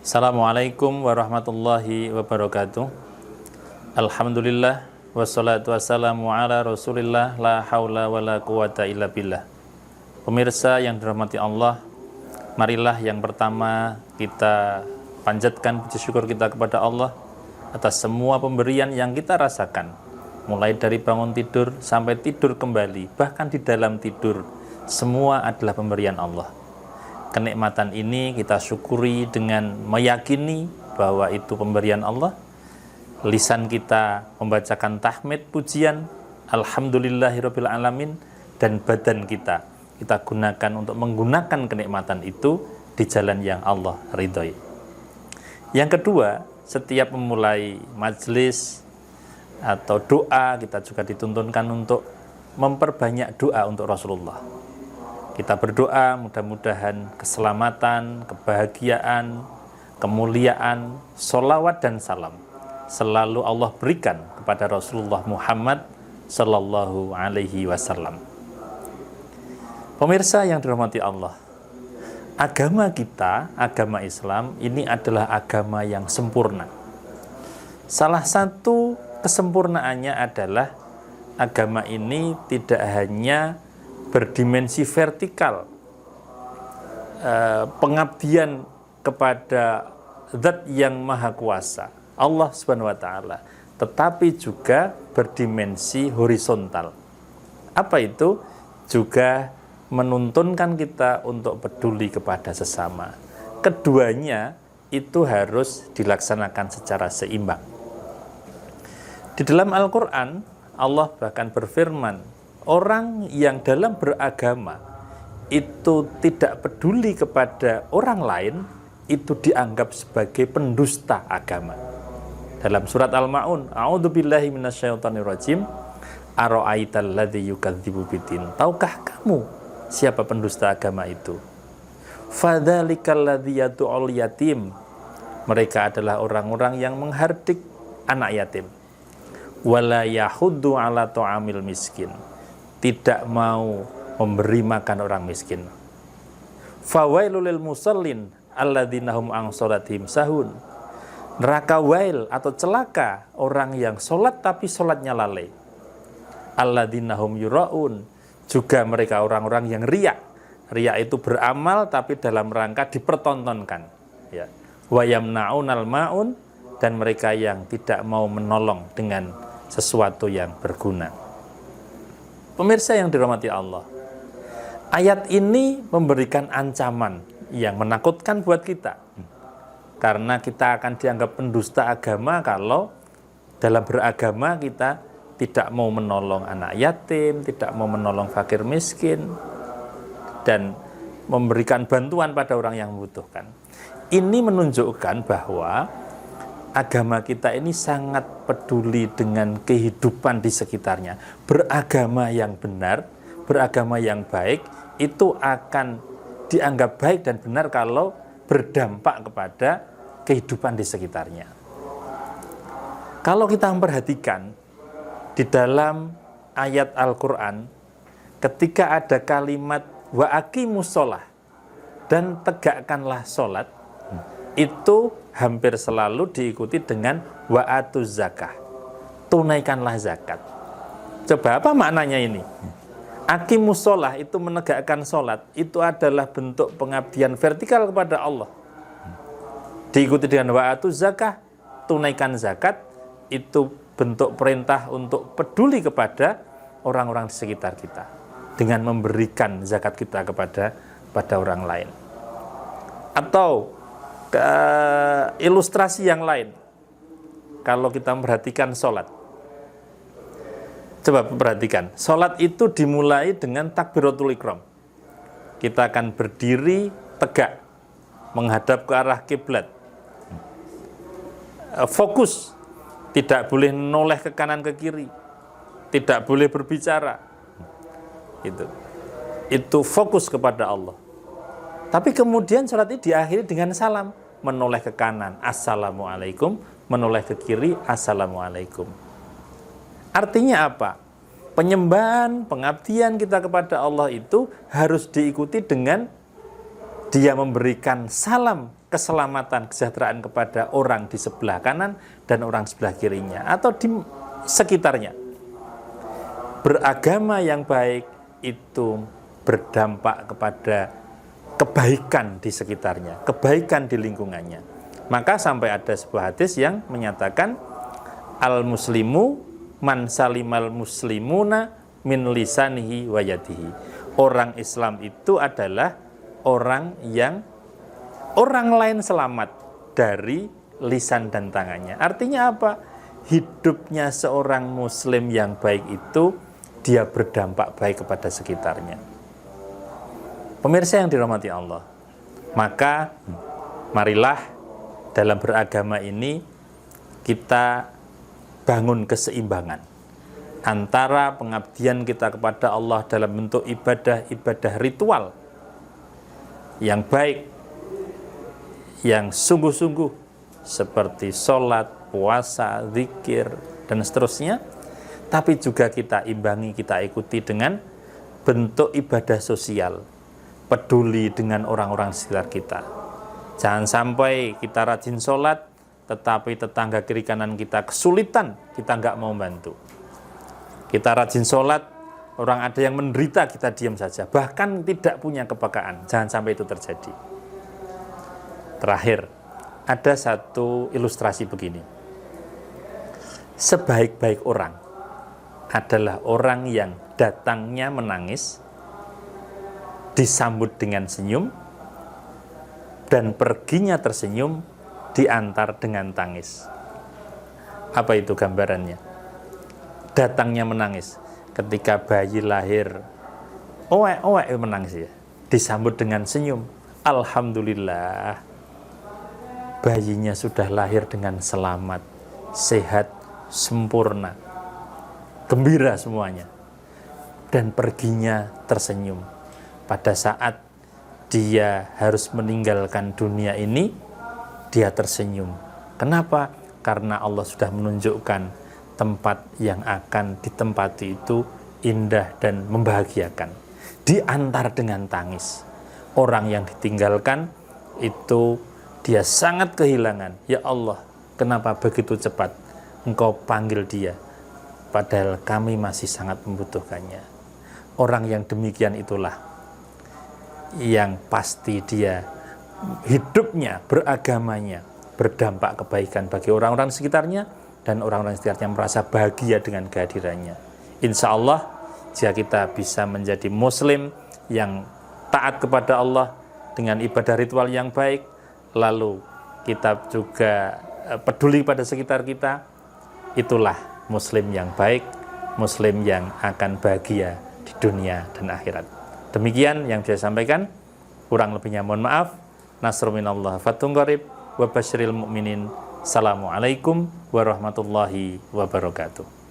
Assalamualaikum warahmatullahi wabarakatuh. Alhamdulillah wassalatu wassalamu ala Rasulillah la haula wala quwata illa billah. Pemirsa yang dirahmati Allah, marilah yang pertama kita panjatkan puji syukur kita kepada Allah atas semua pemberian yang kita rasakan, mulai dari bangun tidur sampai tidur kembali, bahkan di dalam tidur, semua adalah pemberian Allah. Kenikmatan ini kita syukuri dengan meyakini bahwa itu pemberian Allah. Lisan kita membacakan tahmid pujian alhamdulillahirabbil alamin, dan badan kita gunakan untuk menggunakan kenikmatan itu di jalan yang Allah ridhoi. Yang kedua, setiap memulai majelis atau doa, kita juga dituntunkan untuk memperbanyak doa untuk Rasulullah. Kita berdoa mudah-mudahan keselamatan, kebahagiaan, kemuliaan, sholawat dan salam selalu Allah berikan kepada Rasulullah Muhammad Sallallahu Alaihi Wasallam. Pemirsa yang dirahmati Allah, agama kita, agama Islam ini adalah agama yang sempurna. Salah satu kesempurnaannya adalah agama ini tidak hanya berdimensi vertikal, pengabdian kepada Zat yang Maha Kuasa, Allah Subhanahu wa Ta'ala, tetapi juga berdimensi horizontal. Apa itu? Juga menuntunkan kita untuk peduli kepada sesama. Keduanya itu harus dilaksanakan secara seimbang. Di dalam Al-Quran, Allah bahkan berfirman, orang yang dalam beragama itu tidak peduli kepada orang lain, itu dianggap sebagai pendusta agama. Dalam surat Al-Ma'un, a'udzubillahi minasyaitonirrajim, ara'aital ladzi yukadzibu biddin. Tahukah kamu siapa pendusta agama itu? Fadzalikal ladzi yad'ul yatim. Mereka adalah orang-orang yang menghardik anak yatim. Wala yahuddu ala ta'amil miskin. Tidak mau memberi makan orang miskin. Fawailul lil musallin alladzina hum an sholatihim sahun. Neraka wail atau celaka orang yang sholat tapi sholatnya lalai. Alladzina hum yuraun. Juga mereka orang-orang yang riya. Riya itu beramal tapi dalam rangka dipertontonkan. Ya. Wa yamna'unal ma'un, dan mereka yang tidak mau menolong dengan sesuatu yang berguna. Pemirsa yang dirahmati Allah, ayat ini memberikan ancaman yang menakutkan buat kita. Karena kita akan dianggap pendusta agama kalau dalam beragama kita tidak mau menolong anak yatim, tidak mau menolong fakir miskin, dan memberikan bantuan pada orang yang membutuhkan. Ini menunjukkan bahwa agama kita ini sangat peduli dengan kehidupan di sekitarnya. Beragama yang benar, beragama yang baik, itu akan dianggap baik dan benar kalau berdampak kepada kehidupan di sekitarnya. Kalau kita memperhatikan di dalam ayat Al-Quran, ketika ada kalimat wa aqimus sholah dan tegakkanlah sholat, itu hampir selalu diikuti dengan wa'atuz zakah, tunaikanlah zakat. Coba apa maknanya ini? Aqimus sholah itu menegakkan sholat, itu adalah bentuk pengabdian vertikal kepada Allah. Diikuti dengan wa'atuz zakah, tunaikan zakat, itu bentuk perintah untuk peduli kepada orang-orang di sekitar kita dengan memberikan zakat kita kepada orang lain. Atau ilustrasi yang lain, kalau kita memperhatikan sholat, coba perhatikan, sholat itu dimulai dengan takbiratul ihram. Kita akan berdiri tegak menghadap ke arah kiblat, fokus, tidak boleh noleh ke kanan ke kiri, tidak boleh berbicara, itu fokus kepada Allah. Tapi kemudian sholat ini diakhiri dengan salam, menoleh ke kanan, assalamualaikum, menoleh ke kiri, assalamualaikum. Artinya apa? Penyembahan, pengabdian kita kepada Allah itu harus diikuti dengan dia memberikan salam keselamatan, kesejahteraan kepada orang di sebelah kanan dan orang sebelah kirinya atau di sekitarnya. Beragama yang baik itu berdampak kepada kebaikan di sekitarnya, kebaikan di lingkungannya. Maka sampai ada sebuah hadis yang menyatakan al-muslimu man salimal muslimuna min lisanihi wa yadihi. Orang Islam itu adalah orang yang orang lain selamat dari lisan dan tangannya. Artinya apa? Hidupnya seorang muslim yang baik itu dia berdampak baik kepada sekitarnya. Pemirsa yang dirahmati Allah, maka marilah dalam beragama ini kita bangun keseimbangan antara pengabdian kita kepada Allah dalam bentuk ibadah-ibadah ritual yang baik, yang sungguh-sungguh seperti sholat, puasa, zikir, dan seterusnya. Tapi juga kita imbangi, kita ikuti dengan bentuk ibadah sosial, peduli dengan orang-orang sekitar kita. Jangan sampai kita rajin sholat, tetapi tetangga kiri kanan kita kesulitan, kita nggak mau bantu. Kita rajin sholat, orang ada yang menderita, kita diam saja, bahkan tidak punya kepekaan. Jangan sampai itu terjadi. Terakhir, ada satu ilustrasi begini. Sebaik-baik orang adalah orang yang datangnya menangis, disambut dengan senyum, dan perginya tersenyum, diantar dengan tangis. Apa itu gambarannya? Datangnya menangis. Ketika bayi lahir, oek menangis ya, disambut dengan senyum. Alhamdulillah, bayinya sudah lahir dengan selamat, sehat, sempurna, gembira semuanya. Dan perginya tersenyum. Pada saat dia harus meninggalkan dunia ini, dia tersenyum. Kenapa? Karena Allah sudah menunjukkan tempat yang akan ditempati itu indah dan membahagiakan. Diantar dengan tangis. Orang yang ditinggalkan itu dia sangat kehilangan. Ya Allah, kenapa begitu cepat Engkau panggil dia? Padahal kami masih sangat membutuhkannya. Orang yang demikian itulah yang pasti dia hidupnya, beragamanya berdampak kebaikan bagi orang-orang sekitarnya, dan orang-orang sekitarnya merasa bahagia dengan kehadirannya. Insya Allah, jika kita bisa menjadi muslim yang taat kepada Allah dengan ibadah ritual yang baik, lalu kita juga peduli pada sekitar kita, itulah muslim yang baik, muslim yang akan bahagia di dunia dan akhirat. Demikian yang saya sampaikan, kurang lebihnya mohon maaf. Nasrun minallah fatun qarib wa basyiril mu'minin. Assalamualaikum warahmatullahi wabarakatuh.